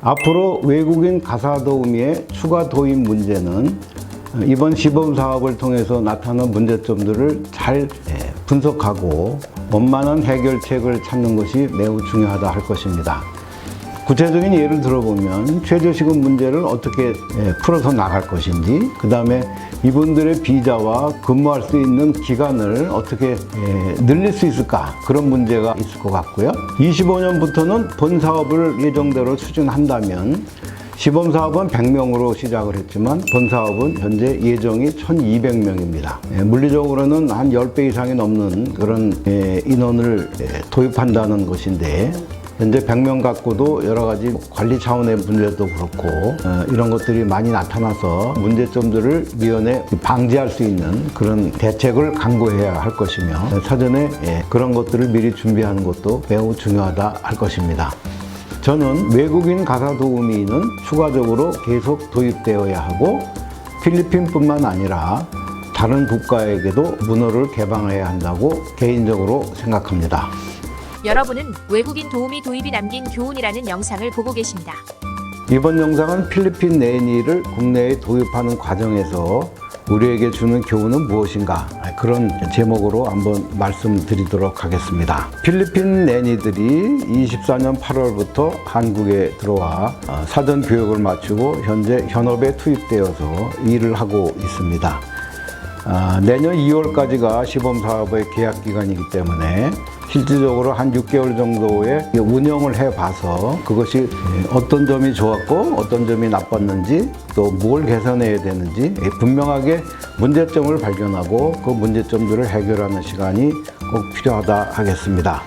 앞으로 외국인 가사도우미의 추가 도입 문제는 이번 시범사업을 통해서 나타난 문제점들을 잘 분석하고 원만한 해결책을 찾는 것이 매우 중요하다 할 것입니다. 구체적인 예를 들어보면 최저시급 문제를 어떻게 풀어서 나갈 것인지, 그 다음에 이분들의 비자와 근무할 수 있는 기간을 어떻게 늘릴 수 있을까, 그런 문제가 있을 것 같고요. 25년부터는 본사업을 예정대로 추진한다면 시범사업은 100명으로 시작을 했지만 본사업은 현재 예정이 1200명입니다. 물리적으로는 한 10배 이상이 넘는 그런 인원을 도입한다는 것인데, 현재 100명 갖고도 여러 가지 관리 차원의 문제도 그렇고 이런 것들이 많이 나타나서 문제점들을 미연에 방지할 수 있는 그런 대책을 강구해야 할 것이며, 사전에 그런 것들을 미리 준비하는 것도 매우 중요하다 할 것입니다. 저는 외국인 가사도우미는 추가적으로 계속 도입되어야 하고, 필리핀뿐만 아니라 다른 국가에게도 문호를 개방해야 한다고 개인적으로 생각합니다. 여러분은 외국인 도우미 도입이 남긴 교훈이라는 영상을 보고 계십니다. 이번 영상은 필리핀 내니를 국내에 도입하는 과정에서 우리에게 주는 교훈은 무엇인가, 그런 제목으로 한번 말씀드리도록 하겠습니다. 필리핀 내니들이 24년 8월부터 한국에 들어와 사전 교육을 마치고 현재 현업에 투입되어서 일을 하고 있습니다. 내년 2월까지가 시범사업의 계약기간이기 때문에 실질적으로 한 6개월 정도의 운영을 해봐서 그것이 어떤 점이 좋았고 어떤 점이 나빴는지, 또 뭘 개선해야 되는지 분명하게 문제점을 발견하고 그 문제점들을 해결하는 시간이 꼭 필요하다 하겠습니다.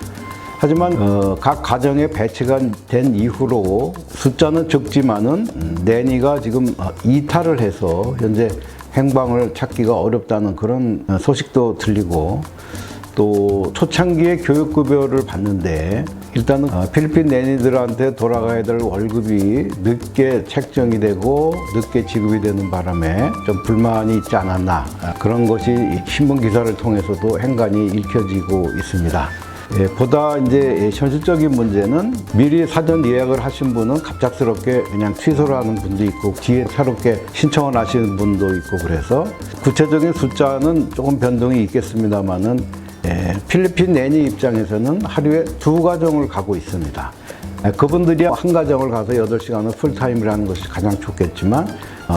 하지만 각 가정에 배치가 된 이후로 숫자는 적지만은 내니가 지금 이탈을 해서 현재 행방을 찾기가 어렵다는 그런 소식도 들리고, 또 초창기에 교육급여를 받는데 일단은 필리핀 내니들한테 돌아가야 될 월급이 늦게 책정이 되고 늦게 지급이 되는 바람에 좀 불만이 있지 않았나, 그런 것이 신문 기사를 통해서도 행간이 읽혀지고 있습니다. 보다 이제 현실적인 문제는 미리 사전 예약을 하신 분은 갑작스럽게 그냥 취소를 하는 분도 있고, 뒤에 새롭게 신청을 하시는 분도 있고, 그래서 구체적인 숫자는 조금 변동이 있겠습니다만은 필리핀 내니 입장에서는 하루에 2가정을 가고 있습니다. 그분들이 한 가정을 가서 8시간을 풀타임을 하는 것이 가장 좋겠지만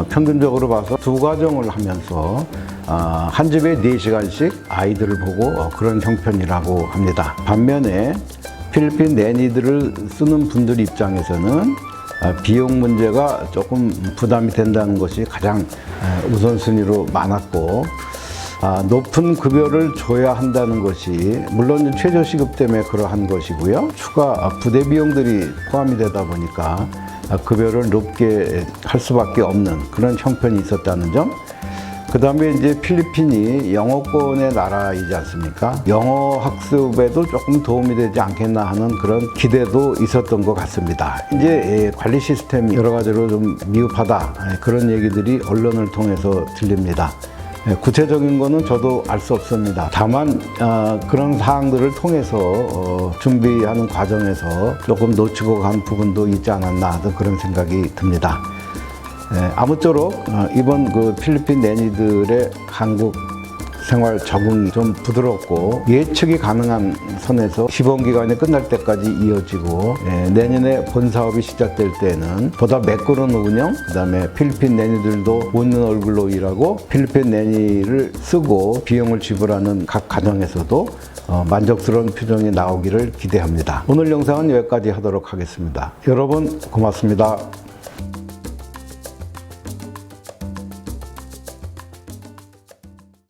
평균적으로 봐서 2가정을 하면서 한 집에 4시간씩 아이들을 보고 그런 형편이라고 합니다. 반면에 필리핀 내니들을 쓰는 분들 입장에서는 비용 문제가 조금 부담이 된다는 것이 가장 우선순위로 많았고, 높은 급여를 줘야 한다는 것이 물론 최저시급 때문에 그러한 것이고요. 추가 부대 비용들이 포함이 되다 보니까 급여를 높게 할 수밖에 없는 그런 형편이 있었다는 점. 그 다음에 이제 필리핀이 영어권의 나라이지 않습니까? 영어 학습에도 조금 도움이 되지 않겠나 하는 그런 기대도 있었던 것 같습니다. 이제 관리 시스템이 여러 가지로 좀 미흡하다, 그런 얘기들이 언론을 통해서 들립니다. 구체적인 거는 저도 알 수 없습니다. 다만 그런 사항들을 통해서 준비하는 과정에서 조금 놓치고 간 부분도 있지 않았나, 그런 생각이 듭니다. 아무쪼록 이번 그 필리핀 내니들의 한국 생활 적응이 좀 부드럽고 예측이 가능한 선에서 시범기간이 끝날 때까지 이어지고, 내년에 본사업이 시작될 때는 보다 매끄러운 운영, 그 다음에 필리핀 내니들도 웃는 얼굴로 일하고 필리핀 내니를 쓰고 비용을 지불하는 각 가정에서도 만족스러운 표정이 나오기를 기대합니다. 오늘 영상은 여기까지 하도록 하겠습니다. 여러분 고맙습니다.